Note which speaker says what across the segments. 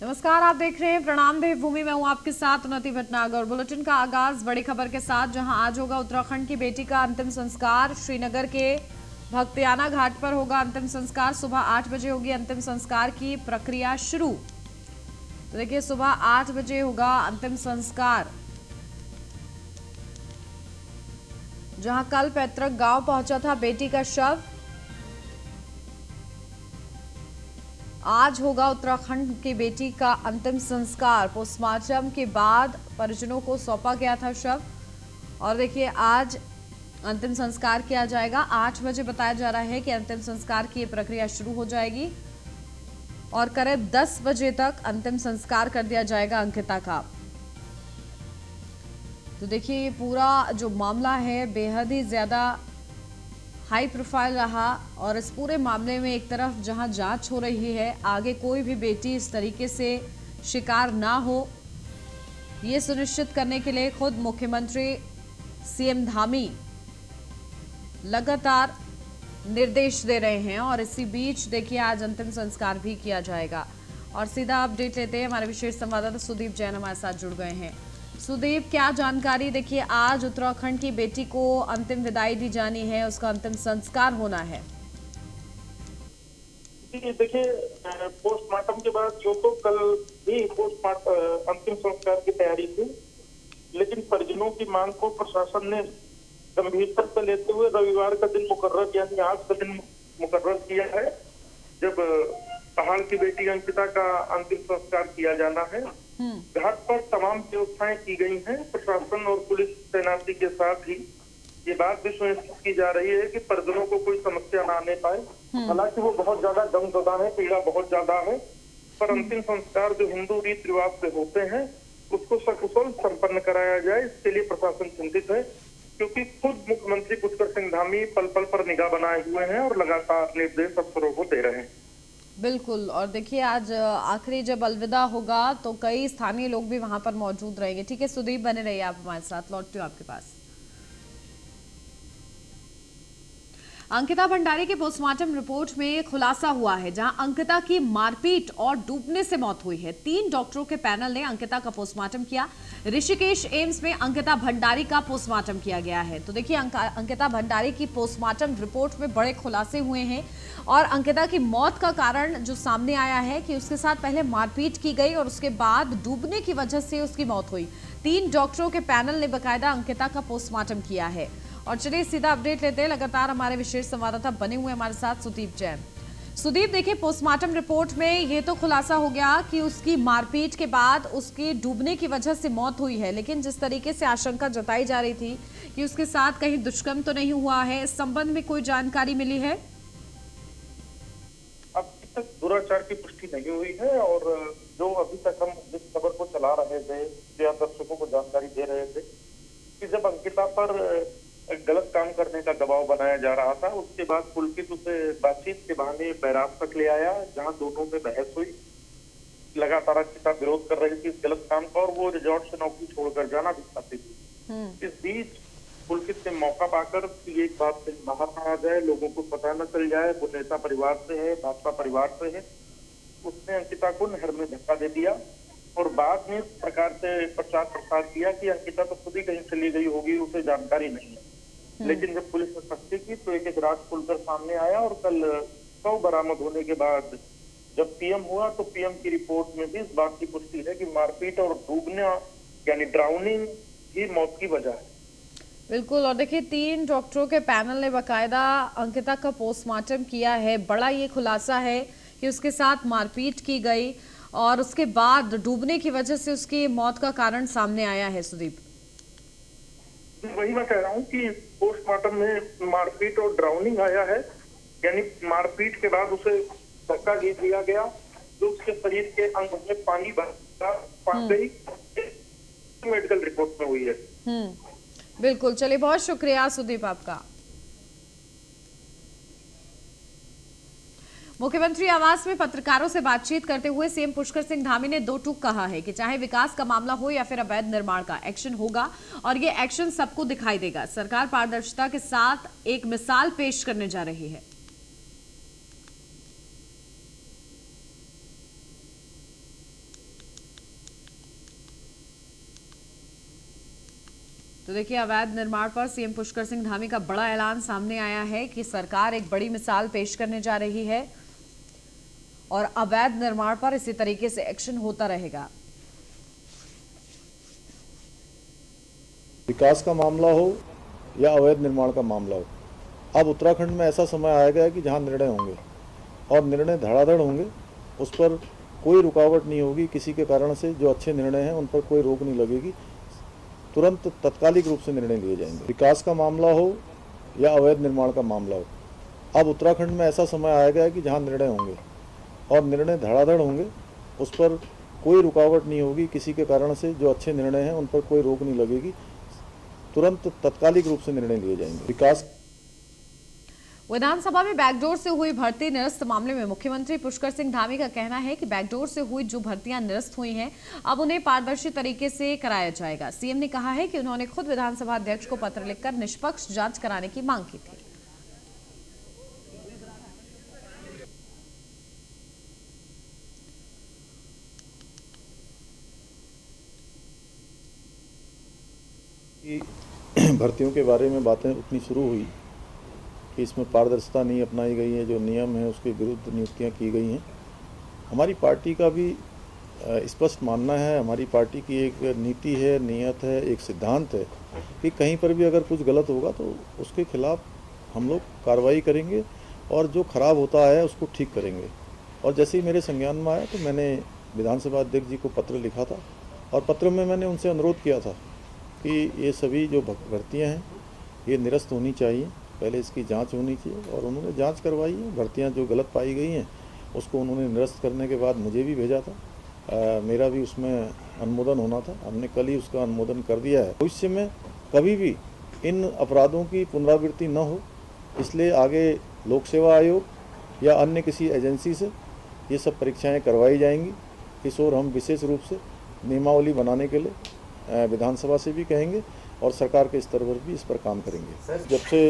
Speaker 1: नमस्कार, आप देख रहे हैं प्रणाम देवभूमि में हूं आपके साथ उन्नति भटनागर। बुलेटिन का आगाज बड़ी खबर के साथ, जहां आज होगा उत्तराखंड की बेटी का अंतिम संस्कार। श्रीनगर के भक्तियाना घाट पर होगा अंतिम संस्कार। सुबह 8 बजे होगी अंतिम संस्कार की प्रक्रिया शुरू। तो देखिए, सुबह 8 बजे होगा अंतिम संस्कार, जहां कल पैतृक गांव पहुंचा था बेटी का शव। आज होगा उत्तराखंड की बेटी का अंतिम संस्कार। पोस्टमार्टम के बाद परिजनों को सौंपा गया था शव, और देखिए आज अंतिम संस्कार किया जाएगा। 8 बजे बताया जा रहा है कि अंतिम संस्कार की प्रक्रिया शुरू हो जाएगी और करीब 10 बजे तक अंतिम संस्कार कर दिया जाएगा अंकिता का। तो देखिए, पूरा जो मामला है बेहद ही ज्यादा हाई प्रोफाइल रहा, और इस पूरे मामले में एक तरफ जहां जांच हो रही है, आगे कोई भी बेटी इस तरीके से शिकार ना हो, ये सुनिश्चित करने के लिए खुद मुख्यमंत्री सीएम धामी लगातार निर्देश दे रहे हैं। और इसी बीच देखिए आज अंतिम संस्कार भी किया जाएगा। और सीधा अपडेट लेते हैं, हमारे विशेष संवाददाता सुदीप जैन हमारे साथ जुड़ गए हैं। सुदीप, क्या जानकारी? देखिए, आज उत्तराखंड की बेटी को अंतिम विदाई दी जानी है, उसका अंतिम संस्कार होना है।
Speaker 2: देखिए, पोस्टमार्टम के बाद जो तो कल भी पोस्टमार्टम अंतिम संस्कार की तैयारी थी, लेकिन परिजनों की मांग को प्रशासन ने गंभीरता से लेते हुए रविवार का दिन मुकर्रर यानी आज का दिन मुकर्रर किया है, जब पहाड़ की बेटी अंकिता का अंतिम संस्कार किया जाना है। घाट पर तमाम व्यवस्थाएं की गई हैं। प्रशासन और पुलिस तैनाती के साथ ही ये बात भी सुनिश्चित की जा रही है कि परिजनों को कोई समस्या ना आने पाए। हालांकि वो बहुत ज्यादा गमजदा है, पीड़ा बहुत ज्यादा है, पर अंतिम संस्कार जो हिंदू रीति रिवाज से होते हैं उसको सकुशल संपन्न कराया जाए, इसके लिए प्रशासन चिंतित है, क्योंकि खुद मुख्यमंत्री पुष्कर सिंह धामी पल पल पर निगाह बनाए हुए हैं और लगातार निर्देश अफसरों को दे रहे हैं।
Speaker 1: बिल्कुल, और देखिए आज आखिरी जब अलविदा होगा तो कई स्थानीय लोग भी वहां पर मौजूद रहेंगे। ठीक है सुदीप, बने रहिए आप हमारे साथ, लौटती हूँ आपके पास। अंकिता भंडारी के पोस्टमार्टम रिपोर्ट में खुलासा हुआ है, जहां अंकिता की मारपीट और डूबने से मौत हुई है। 3 डॉक्टरों के पैनल ने अंकिता का पोस्टमार्टम किया। ऋषिकेश एम्स में अंकिता भंडारी का पोस्टमार्टम किया गया है। तो देखिए, अंकिता भंडारी की पोस्टमार्टम रिपोर्ट में बड़े खुलासे हुए हैं, और अंकिता की मौत का कारण जो सामने आया है कि उसके साथ पहले मारपीट की गई और उसके बाद डूबने की वजह से उसकी मौत हुई। 3 डॉक्टरों के पैनल ने बकायदा अंकिता का पोस्टमार्टम किया है। और चलिए सीधा अपडेट लेते हैं, लगातार हमारे विशेष संवाददाता बने हुए हमारे साथ सुदीप जैन। सुदीप, देखिए पोस्टमार्टम रिपोर्ट में ये तो खुलासा हो गया कि उसकी मारपीट के बाद उसकी डूबने की वजह से मौत हुई है, लेकिन जिस तरीके से आशंका जताई जा रही थी कि उसके साथ कहीं दुष्कर्म तो नहीं हुआ है, इस संबंध में कोई जानकारी मिली है?
Speaker 2: अब तक दुराचार की पुष्टि नहीं हुई है, और जो अभी तक हम जिस खबर को चला रहे थे या दर्शकों को जानकारी दे रहे थे कि जब अंकिता पर गलत काम करने का दबाव बनाया जा रहा था, उसके बाद पुलकित उसे बातचीत के बहाने बैराज तक ले आया, जहां दोनों में बहस हुई। लगातार अंकिता विरोध कर रही थी इस गलत काम का, और वो रिजॉर्ट से नौकरी छोड़कर जाना भी चाहती थी। इस बीच पुलकित ने मौका पाकर कि एक बात से बाहर न आ जाए, लोगों को पता न चल जाए वो नेता परिवार से है, भाजपा परिवार से है, उसने अंकिता को नहर में धक्का दे दिया, और बाद में इस प्रकार से प्रचार प्रसार किया कि अंकिता तो खुद ही कहीं चली गई होगी, उसे जानकारी नहीं है। लेकिन जब पुलिस ने सख्ती की तो एक राज खुलकर सामने आया, और कल शव बरामद होने के बाद जब पीएम हुआ तो पीएम की रिपोर्ट में भी इस बात की पुष्टि है कि मारपीट और डूबना यानी ड्राउनिंग ही मौत की वजह है।
Speaker 1: बिल्कुल, और देखिए 3 डॉक्टरों के पैनल ने बकायदा अंकिता का पोस्टमार्टम किया है। बड़ा ये खुलासा है कि उसके साथ मारपीट की गई और उसके बाद डूबने की वजह से उसकी मौत का कारण सामने आया है। सुदीप,
Speaker 2: वही मैं कह रहा हूँ कि पोस्टमार्टम में मारपीट और ड्राउनिंग आया है, यानी मारपीट के बाद उसे धक्का दे दिया गया, जो उसके शरीर के अंग में पानी भर गई, मेडिकल रिपोर्ट में हुई है।
Speaker 1: बिल्कुल, चलिए बहुत शुक्रिया सुदीप आपका। मुख्यमंत्री आवास में पत्रकारों से बातचीत करते हुए सीएम पुष्कर सिंह धामी ने 2 टूक कहा है कि चाहे विकास का मामला हो या फिर अवैध निर्माण का, एक्शन होगा और ये एक्शन सबको दिखाई देगा। सरकार पारदर्शिता के साथ एक मिसाल पेश करने जा रही है। तो देखिए, अवैध निर्माण पर सीएम पुष्कर सिंह धामी का बड़ा ऐलान सामने आया है कि सरकार एक बड़ी मिसाल पेश करने जा रही है और अवैध निर्माण पर इसी तरीके से एक्शन होता रहेगा।
Speaker 3: विकास का मामला हो या अवैध निर्माण का मामला हो, अब उत्तराखंड में ऐसा समय आएगा कि जहां निर्णय होंगे और निर्णय धड़ाधड़ होंगे, उस पर कोई रुकावट नहीं होगी किसी के कारण से। जो अच्छे निर्णय हैं उन पर कोई रोक नहीं लगेगी, तुरंत तत्कालिक रूप से निर्णय लिए जाएंगे। विकास का मामला हो या अवैध निर्माण का मामला हो, अब उत्तराखंड में ऐसा समय आएगा कि जहां निर्णय होंगे और निर्णय धड़ाधड़ होंगे, उस पर कोई रुकावट नहीं होगी किसी के कारण से। जो अच्छे निर्णय हैं उन पर कोई रोक नहीं लगेगी, तुरंत तत्कालिक रूप से निर्णय लिए जाएंगे। विकास
Speaker 1: विधानसभा में बैकडोर से हुई भर्ती निरस्त मामले में मुख्यमंत्री पुष्कर सिंह धामी का कहना है कि बैकडोर से हुई जो भर्तियां निरस्त हुई हैं, अब उन्हें पारदर्शी तरीके से कराया जाएगा। सीएम ने कहा है कि उन्होंने खुद विधानसभा अध्यक्ष को पत्र लिखकर निष्पक्ष जांच कराने की मांग की थी।
Speaker 3: भर्तियों के बारे में बातें उतनी शुरू हुई कि इसमें पारदर्शिता नहीं अपनाई गई है, जो नियम है उसके विरुद्ध नियुक्तियां की गई हैं। हमारी पार्टी का भी स्पष्ट मानना है, हमारी पार्टी की एक नीति है, नियत है, एक सिद्धांत है कि कहीं पर भी अगर कुछ गलत होगा तो उसके खिलाफ हम लोग कार्रवाई करेंगे और जो खराब होता है उसको ठीक करेंगे। और जैसे ही मेरे संज्ञान में आया तो मैंने विधानसभा अध्यक्ष जी को पत्र लिखा था और पत्र में मैंने उनसे अनुरोध किया था कि ये सभी जो भर्तियाँ हैं ये निरस्त होनी चाहिए, पहले इसकी जांच होनी चाहिए। और उन्होंने जांच करवाई है। भर्तियाँ जो गलत पाई गई हैं उसको उन्होंने निरस्त करने के बाद मुझे भी भेजा था, मेरा भी उसमें अनुमोदन होना था। हमने कल ही उसका अनुमोदन कर दिया है। भविष्य में कभी भी इन अपराधों की पुनरावृत्ति न हो, इसलिए आगे लोक सेवा आयोग या अन्य किसी एजेंसी से ये सब परीक्षाएँ करवाई जाएंगी। इस ओर हम विशेष रूप से नियमावली बनाने के लिए विधानसभा से भी कहेंगे और सरकार के स्तर पर भी इस पर काम करेंगे। जब से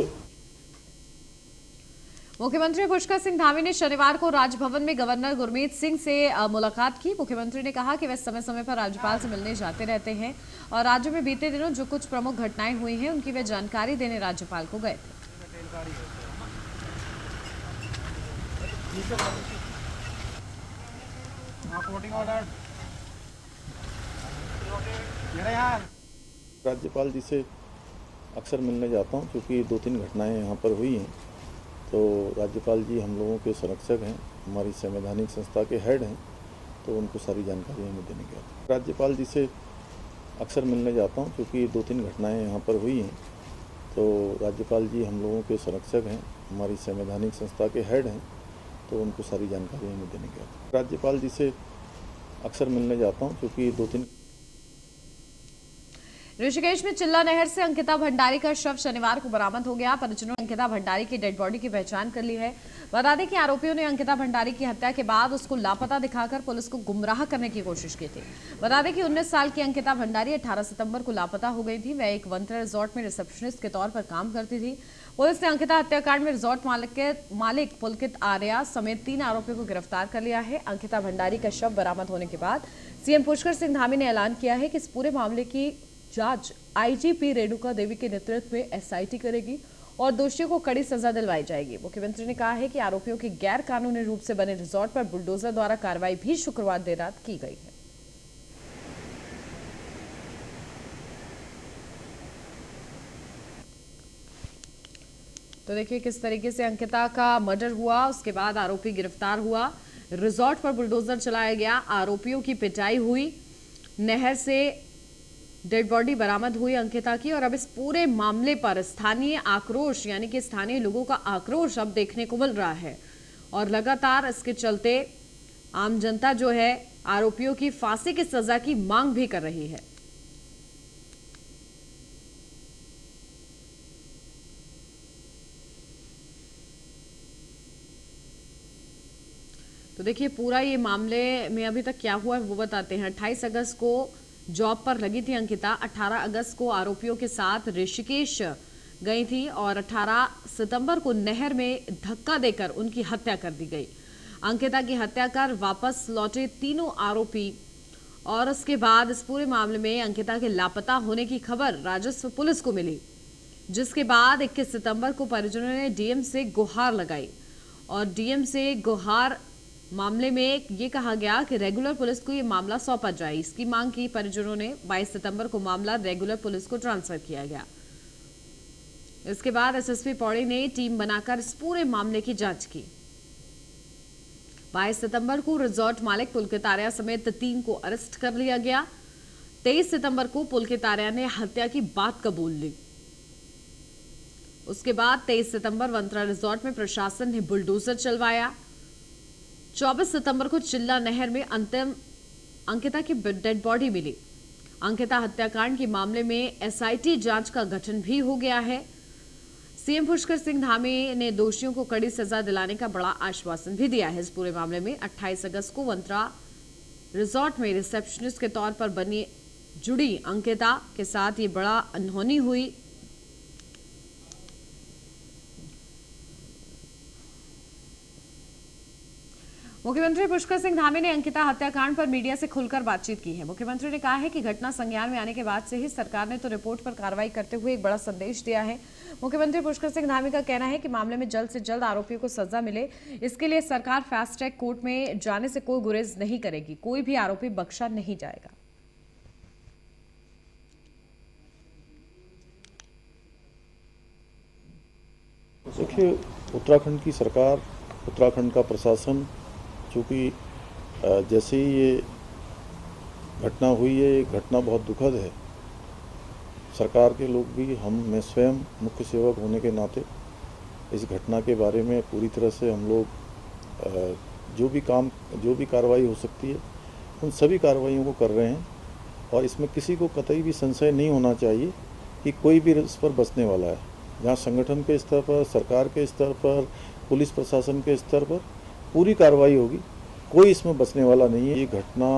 Speaker 1: मुख्यमंत्री पुष्कर सिंह धामी ने शनिवार को राजभवन में गवर्नर गुरमीत सिंह से मुलाकात की। मुख्यमंत्री ने कहा कि वे समय समय पर राज्यपाल से मिलने जाते रहते हैं और राज्य में बीते दिनों जो कुछ प्रमुख घटनाएं हुई हैं उनकी वे जानकारी देने राज्यपाल को गए थे।
Speaker 3: राज्यपाल जी से अक्सर मिलने जाता हूं, क्योंकि 2-3 घटनाएं यहाँ पर हुई हैं। तो राज्यपाल जी हम लोगों के संरक्षक हैं, हमारी संवैधानिक संस्था के हेड हैं, तो उनको सारी जानकारी हमें देने के लिए राज्यपाल जी से अक्सर मिलने जाता हूं, क्योंकि 2-3 घटनाएं यहाँ पर हुई हैं। तो राज्यपाल जी हम लोगों के संरक्षक हैं, हमारी संवैधानिक संस्था के हेड हैं, तो उनको सारी जानकारी हमें देने के लिए राज्यपाल जी से अक्सर मिलने जाता हूं, क्योंकि 2-3
Speaker 1: ऋषिकेश में चिल्ला नहर से अंकिता भंडारी का शव शनिवार को बरामद हो गया। परिजनों ने अंकिता भंडारी की डेड बॉडी की पहचान कर ली है। बता दें कि आरोपियों ने अंकिता भंडारी की हत्या के बाद उसको लापता दिखाकर पुलिस को गुमराह करने की कोशिश की थी। बता दें कि 19 साल की अंकिता भंडारी 18 सितंबर को लापता हो गई थी। वह एक वंतरा रिजॉर्ट में रिसेप्शनिस्ट के तौर पर काम करती थी। पुलिस ने अंकिता हत्याकांड में रिजॉर्ट मालिक पुलकित आर्या समेत 3 आरोपियों को गिरफ्तार कर लिया है। अंकिता भंडारी का शव बरामद होने के बाद सीएम पुष्कर सिंह धामी ने ऐलान किया है कि इस पूरे मामले की जांच आईजीपी रेणुका देवी के नेतृत्व में एसआईटी करेगी और दोषियों को कड़ी सजा दिलवाई जाएगी। मुख्यमंत्री ने कहा है कि आरोपियों की गैर कानूनी रूप से बने रिजॉर्ट पर बुलडोजर द्वारा कार्रवाई भी शुक्रवार देर रात की गई है। तो देखिए किस तरीके से अंकिता का मर्डर हुआ, उसके बाद आरोपी गिरफ्तार हुआ, रिजॉर्ट पर बुलडोजर चलाया गया, आरोपियों की पिटाई हुई, नहर से डेड बॉडी बरामद हुई अंकिता की। और अब इस पूरे मामले पर स्थानीय आक्रोश यानी कि स्थानीय लोगों का आक्रोश अब देखने को मिल रहा है और लगातार इसके चलते आम जनता जो है आरोपियों की फांसी की सजा की मांग भी कर रही है। तो देखिए पूरा ये मामले में अभी तक क्या हुआ है वो बताते हैं। 28 अगस्त को जॉब पर लगी थी अंकिता। 18 अगस्त को आरोपियों के साथ ऋषिकेश गई थी और 18 सितंबर को नहर में धक्का देकर उनकी हत्या कर दी गई। अंकिता की हत्या कर वापस लौटे तीनों आरोपी और उसके बाद इस पूरे मामले में अंकिता के लापता होने की खबर राजस्व पुलिस को मिली, जिसके बाद 21 सितंबर को परिजनों ने डीएम से गुहार लगाई और डीएम से गुहार मामले में ये कहा गया कि रेगुलर पुलिस को ये मामला सौंपा जाए। इसकी मांग की परिजनों ने 22 सितंबर को मामला रेगुलर पुलिस को ट्रांसफर किया गया। इसके बाद एसएसपी पौड़ी ने टीम बनाकर इस पूरे मामले की जांच की। 22 सितंबर को रिजॉर्ट मालिक पुलकित आर्या समेत 3 को अरेस्ट कर लिया गया। 23 सितंबर को पुलकित आर्या ने हत्या की बात कबूल ली। उसके बाद 23 सितंबर वंत्रा रिजॉर्ट में प्रशासन ने बुलडोजर चलवाया। 24 सितंबर को चिल्ला नहर में अंतिम अंकिता की डेड बॉडी मिली। अंकिता हत्याकांड के मामले में एसआईटी जांच का गठन भी हो गया है। सीएम पुष्कर सिंह धामी ने दोषियों को कड़ी सजा दिलाने का बड़ा आश्वासन भी दिया है। इस पूरे मामले में 28 अगस्त को वंत्रा रिजॉर्ट में रिसेप्शनिस्ट के तौर पर जुड़ी अंकिता के साथ ये बड़ा अनहोनी हुई। मुख्यमंत्री पुष्कर सिंह धामी ने अंकिता हत्याकांड पर मीडिया से खुलकर बातचीत की है। मुख्यमंत्री ने कहा है कि घटना संज्ञान में आने के बाद से ही सरकार ने तो रिपोर्ट पर कार्रवाई करते हुए एक बड़ा संदेश दिया है। मुख्यमंत्री पुष्कर सिंह धामी का कहना है कि मामले में जल्द से जल्द आरोपियों को सजा मिले, इसके लिए सरकार फास्ट ट्रैक कोर्ट में जाने से कोई गुरेज नहीं करेगी। कोई भी आरोपी बख्शा नहीं जाएगा।
Speaker 3: देखिए, उत्तराखंड की सरकार, उत्तराखंड का प्रशासन, चूँकि जैसे ही ये घटना हुई है, ये घटना बहुत दुखद है। सरकार के लोग भी, मैं स्वयं मुख्य सेवक होने के नाते इस घटना के बारे में पूरी तरह से हम लोग जो भी कार्रवाई हो सकती है उन सभी कार्रवाइयों को कर रहे हैं और इसमें किसी को कतई भी संशय नहीं होना चाहिए कि कोई भी इस पर बचने वाला है। जहाँ संगठन के स्तर पर, सरकार के स्तर पर, पुलिस प्रशासन के स्तर पर पूरी कार्रवाई होगी, कोई इसमें बचने वाला नहीं है। ये घटना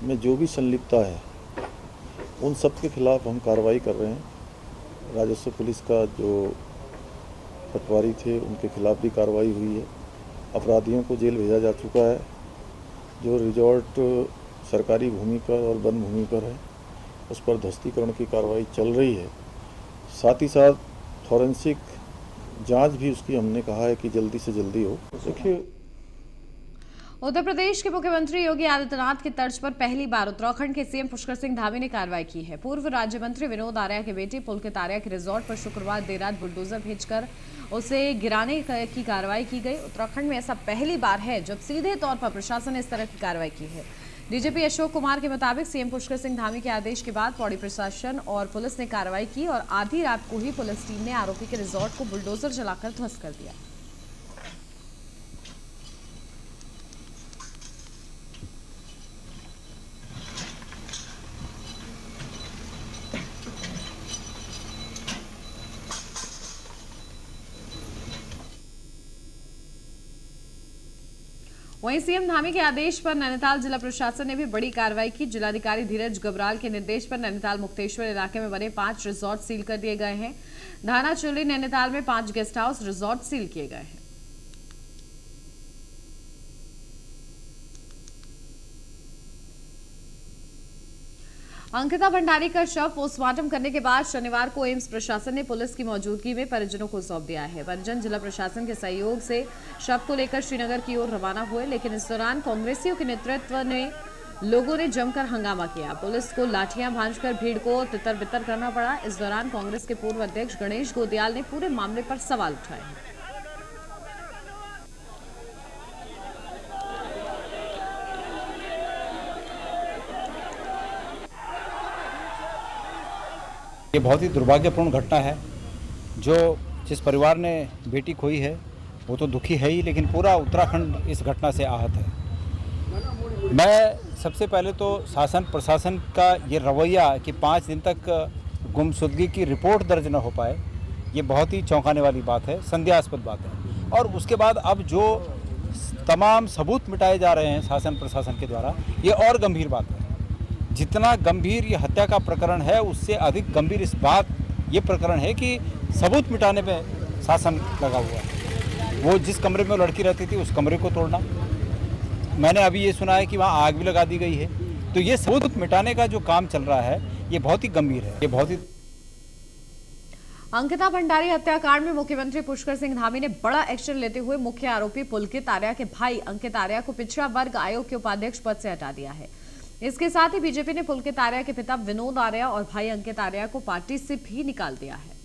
Speaker 3: में जो भी संलिप्तता है उन सब के खिलाफ हम कार्रवाई कर रहे हैं। राजस्व पुलिस का जो पटवारी थे उनके खिलाफ भी कार्रवाई हुई है। अपराधियों को जेल भेजा जा चुका है। जो रिजॉर्ट सरकारी भूमि पर और वन भूमि पर है उस पर ध्वस्तीकरण की कार्रवाई चल रही है। साथ ही साथ फॉरेंसिक जांच भी उसकी हमने कहा है कि जल्दी से जल्दी हो। देखिए,
Speaker 1: उत्तर प्रदेश के मुख्यमंत्री योगी आदित्यनाथ की तर्ज पर पहली बार उत्तराखंड के सीएम पुष्कर सिंह धामी ने कार्रवाई की है। पूर्व राज्य मंत्री विनोद आर्या के बेटे पुलकित आर्या के रिजॉर्ट पर शुक्रवार देर रात बुलडोजर भेजकर उसे गिराने की कार्रवाई की गई। उत्तराखंड में ऐसा पहली बार है जब सीधे तौर पर प्रशासन ने इस तरह की कार्रवाई की है। डीजीपी अशोक कुमार के मुताबिक सीएम पुष्कर सिंह धामी के आदेश के बाद पौड़ी प्रशासन और पुलिस ने कार्रवाई की और आधी रात को ही पुलिस टीम ने आरोपी के रिजॉर्ट को बुलडोजर चलाकर ध्वस्त कर दिया। वहीं सीएम धामी के आदेश पर नैनीताल जिला प्रशासन ने भी बड़ी कार्रवाई की। जिलाधिकारी धीरज गबराल के निर्देश पर नैनीताल मुक्तेश्वर इलाके में बने 5 रिजॉर्ट सील कर दिए गए हैं। धाना चुली नैनीताल में 5 गेस्ट हाउस रिजॉर्ट सील किए गए हैं। अंकिता भंडारी का शव पोस्टमार्टम करने के बाद शनिवार को एम्स प्रशासन ने पुलिस की मौजूदगी में परिजनों को सौंप दिया है। परिजन जिला प्रशासन के सहयोग से शव को लेकर श्रीनगर की ओर रवाना हुए, लेकिन इस दौरान कांग्रेसियों के नेतृत्व में लोगों ने जमकर हंगामा किया। पुलिस को लाठियां भांजकर भीड़ को तितर-बितर करना पड़ा। इस दौरान कांग्रेस के पूर्व अध्यक्ष गणेश गोदियाल ने पूरे मामले पर सवाल उठाए।
Speaker 4: ये बहुत ही दुर्भाग्यपूर्ण घटना है। जिस परिवार ने बेटी खोई है वो तो दुखी है ही, लेकिन पूरा उत्तराखंड इस घटना से आहत है। मैं सबसे पहले तो शासन प्रशासन का ये रवैया कि 5 दिन तक गुमशुदगी की रिपोर्ट दर्ज न हो पाए, ये बहुत ही चौंकाने वाली बात है, संदेहास्पद बात है। और उसके बाद अब जो तमाम सबूत मिटाए जा रहे हैं शासन प्रशासन के द्वारा, ये और गंभीर बात है। जितना गंभीर ये हत्या का प्रकरण है उससे अधिक गंभीर ये प्रकरण है कि सबूत मिटाने में शासन लगा हुआ है। वो जिस कमरे में वो लड़की रहती थी उस कमरे को तोड़ना, मैंने अभी ये सुना है कि वहाँ आग भी लगा दी गई है। तो ये सबूत मिटाने का जो काम चल रहा है ये बहुत ही गंभीर है, ये बहुत ही।
Speaker 1: अंकिता भंडारी हत्याकांड में मुख्यमंत्री पुष्कर सिंह धामी ने बड़ा एक्शन लेते हुए मुख्य आरोपी पुलकित आर्या के भाई अंकित आर्या को पिछड़ा वर्ग आयोग के उपाध्यक्ष पद से हटा दिया है। इसके साथ ही बीजेपी ने पुलकित आर्या के पिता विनोद आर्या और भाई अंकित आर्या को पार्टी से भी निकाल दिया है।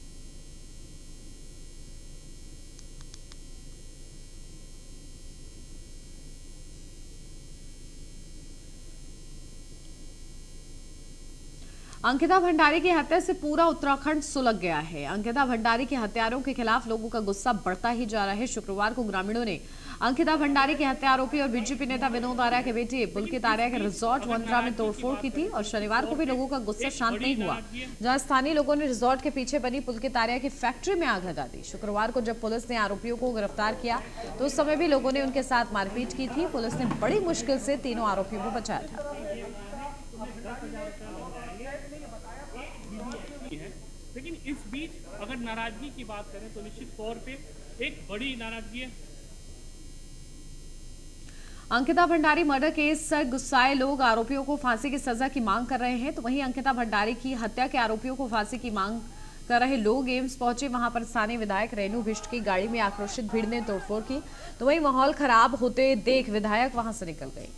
Speaker 1: अंकिता भंडारी की हत्या से पूरा उत्तराखंड सुलग गया है। अंकिता भंडारी के हत्यारों के खिलाफ लोगों का गुस्सा बढ़ता ही जा रहा है। शुक्रवार को ग्रामीणों ने अंकिता भंडारी के हत्या आरोपी और बीजेपी नेता विनोद आर्या के बेटे पुलकित आर्या के रिजॉर्ट वंद्रा में तोड़फोड़ की थी और शनिवार को भी लोगों का गुस्सा शांत नहीं हुआ, जहां स्थानीय लोगों ने रिजॉर्ट के पीछे बनी पुलकित आर्या की फैक्ट्री में आग लगा दी। शुक्रवार को जब पुलिस ने आरोपियों को गिरफ्तार किया तो उस समय भी लोगों ने उनके साथ मारपीट की थी। पुलिस ने बड़ी मुश्किल से तीनों आरोपियों को बचाया था।
Speaker 5: लेकिन इस बीच अगर नाराजगी की बात करें तो निश्चित तौर पे एक बड़ी नाराजगी है।
Speaker 1: अंकिता भंडारी मर्डर केस से गुस्साए लोग आरोपियों को फांसी की सजा की मांग कर रहे हैं, तो वहीं अंकिता भंडारी की हत्या के आरोपियों को फांसी की मांग कर रहे लोग एम्स पहुंचे। वहां पर स्थानीय विधायक रेणु बिष्ट की गाड़ी में आक्रोशित भीड़ ने तोड़फोड़ की, तो वहीं माहौल खराब होते देख विधायक वहां से निकल गए।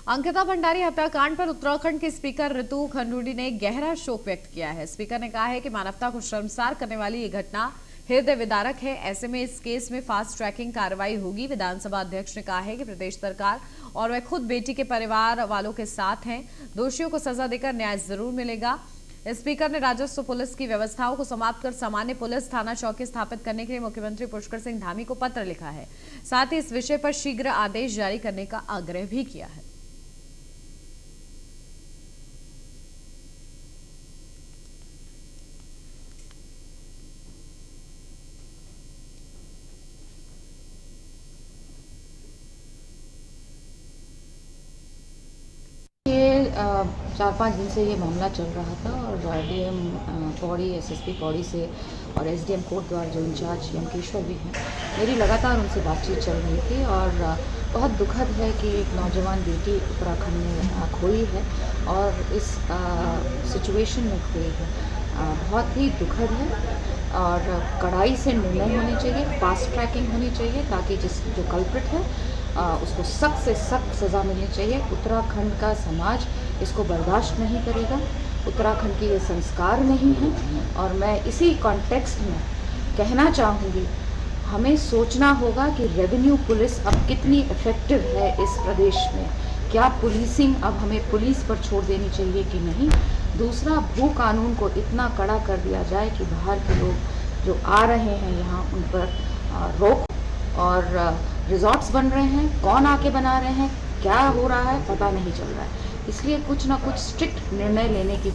Speaker 1: अंकिता भंडारी हत्याकांड पर उत्तराखंड के स्पीकर ऋतु खंडूड़ी ने गहरा शोक व्यक्त किया है। स्पीकर ने कहा है कि मानवता को शर्मसार करने वाली ये घटना हृदय विदारक है। ऐसे में इस केस में फास्ट ट्रैकिंग कार्रवाई होगी। विधानसभा अध्यक्ष ने कहा है कि प्रदेश सरकार और वह खुद बेटी के परिवार वालों के साथ हैं। दोषियों को सजा देकर न्याय जरूर मिलेगा। स्पीकर ने राजस्व पुलिस की व्यवस्थाओं को समाप्त कर सामान्य पुलिस थाना चौकी स्थापित करने के लिए मुख्यमंत्री पुष्कर सिंह धामी को पत्र लिखा है। साथ ही इस विषय पर शीघ्र आदेश जारी करने का आग्रह भी किया है।
Speaker 6: ये 4-5 दिन से ये मामला चल रहा था और डीएम पौड़ी, एसएसपी पौड़ी से और एसडीएम कोटद्वार जो इंचार्ज यमकेश्वर भी हैं, मेरी लगातार उनसे बातचीत चल रही थी और बहुत दुखद है कि एक नौजवान बेटी उत्तराखंड में खोई है और इस सिचुएशन में खोई है। बहुत ही दुखद है और कड़ाई से निर्णय होने चाहिए, फास्ट ट्रैकिंग होनी चाहिए ताकि जो कल्प्रिट है उसको सख्त से सख्त सज़ा मिलनी चाहिए। उत्तराखंड का समाज इसको बर्दाश्त नहीं करेगा। उत्तराखंड के ये संस्कार नहीं है और मैं इसी कॉन्टेक्स्ट में कहना चाहूँगी, हमें सोचना होगा कि रेवेन्यू पुलिस अब कितनी इफ़ेक्टिव है इस प्रदेश में। क्या पुलिसिंग अब हमें पुलिस पर छोड़ देनी चाहिए कि नहीं। दूसरा, भू कानून को इतना कड़ा कर दिया जाए कि बाहर के लोग जो आ रहे हैं यहाँ उन पर रोक, और रिजॉर्ट्स बन रहे हैं, कौन आके बना रहे हैं, क्या हो रहा है पता नहीं चल रहा है। इसलिए कुछ ना कुछ स्ट्रिक्ट निर्णय लेने की।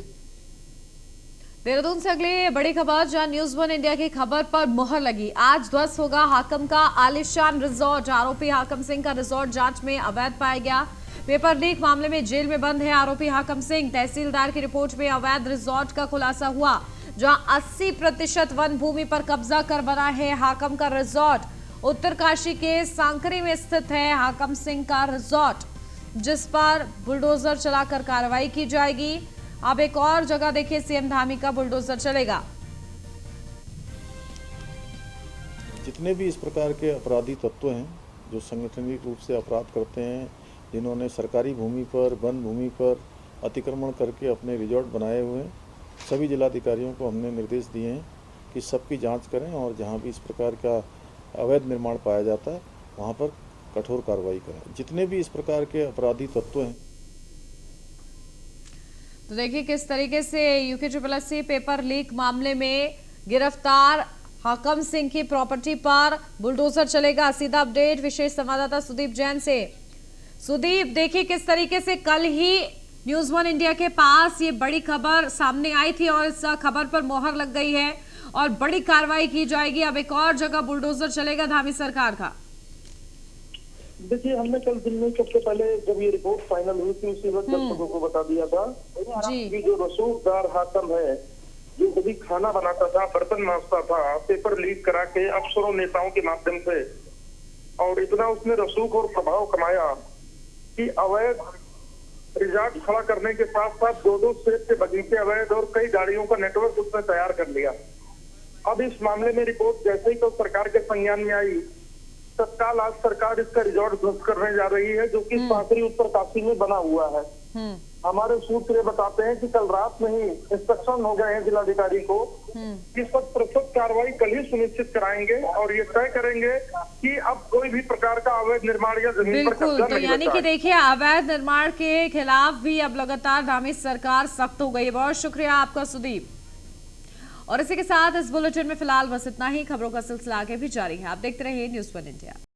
Speaker 1: देहरादून से अगली बड़ी खबर, जहां न्यूज़ 1 इंडिया की खबर पर मुहर लगी। आज ध्वस्त होगा हाकम का आलिशान रिजॉर्ट। आरोपी हाकम सिंह का रिजॉर्ट जांच में अवैध पाया गया। पेपर लीक मामले में जेल में बंद है आरोपी हाकम सिंह। तहसीलदार की रिपोर्ट में अवैध रिजॉर्ट का खुलासा हुआ, जहां 80% वन भूमि पर कब्जा कर बना है हाकम का रिजॉर्ट। उत्तरकाशी के सांकरी में स्थित है हाकम सिंह का रिजॉर्ट, जिस पर बुलडोजर चलाकर कार्रवाई की जाएगी। अब एक और जगह देखिए, सीएम धामी का बुलडोजर चलेगा।
Speaker 3: जितने भी इस प्रकार के अपराधी तत्व हैं जो संगठनिक रूप से अपराध करते हैं, जिन्होंने सरकारी भूमि पर, वन भूमि पर अतिक्रमण करके अपने रिजॉर्ट बनाए हुए हैं, सभी जिलाधिकारियों को हमने निर्देश दिए हैं कि सबकी जांच करें और जहां भी इस प्रकार का अवैध निर्माण पाया जाता है वहां पर कठोर कार्रवाई करें। जितने भी इस प्रकार के अपराधी तत्व हैं।
Speaker 1: तो देखिए किस तरीके से यूके पेपर लीक मामले में गिरफ्तार हाकम सिंह की प्रॉपर्टी पर बुलडोजर चलेगा। सीधा अपडेट विशेष संवाददाता सुदीप जैन से। सुदीप, देखिए किस तरीके से कल ही न्यूज़ 1 इंडिया के पास ये बड़ी खबर सामने आई थी और इस खबर पर मोहर लग गई है और बड़ी कार्रवाई की जाएगी। अब एक और जगह बुलडोजर चलेगा धामी सरकार का।
Speaker 2: देखिए, हमने कल दिन में सबसे पहले जब ये रिपोर्ट फाइनल हुई थी उसी वक्त दर्शकों को बता दिया था
Speaker 1: जी।
Speaker 2: कि जो रसूखदार हाकम है, जो कभी खाना बनाता था, बर्तन मांजता था, पेपर लीक करा के अफसरों नेताओं के माध्यम से, और इतना उसने रसूख और प्रभाव कमाया कि अवैध रिजॉर्ट खड़ा करने के साथ साथ 2-2 सेब के बगीचे अवैध और कई गाड़ियों का नेटवर्क उसने तैयार कर लिया। अब इस मामले में रिपोर्ट जैसे ही तो सरकार के संज्ञान में आई, तत्काल आज सरकार इसका रिजॉर्ट ध्वस्त करने जा रही है, जो कि पाथरी उत्तरकाशी में बना हुआ है। हमारे सूत्र ये बताते हैं कि कल रात में ही इंस्ट्रक्शन हो गए हैं जिलाधिकारी को कि सब प्रसव कार्रवाई कल ही सुनिश्चित कराएंगे और ये तय करेंगे कि अब कोई भी प्रकार का अवैध निर्माण या जमीन पर
Speaker 1: बिल्कुल,
Speaker 2: कब्जा
Speaker 1: तो
Speaker 2: नहीं
Speaker 1: यानी
Speaker 2: बचा
Speaker 1: कि
Speaker 2: है।
Speaker 1: देखिए अवैध निर्माण के खिलाफ भी अब लगातार नामी सरकार सख्त हो गई है। बहुत शुक्रिया आपका सुदीप। और इसी के साथ इस बुलेटिन में फिलहाल बस इतना ही। खबरों का सिलसिला आगे भी जारी है। आप देखते रहिए न्यूज़ 1 इंडिया।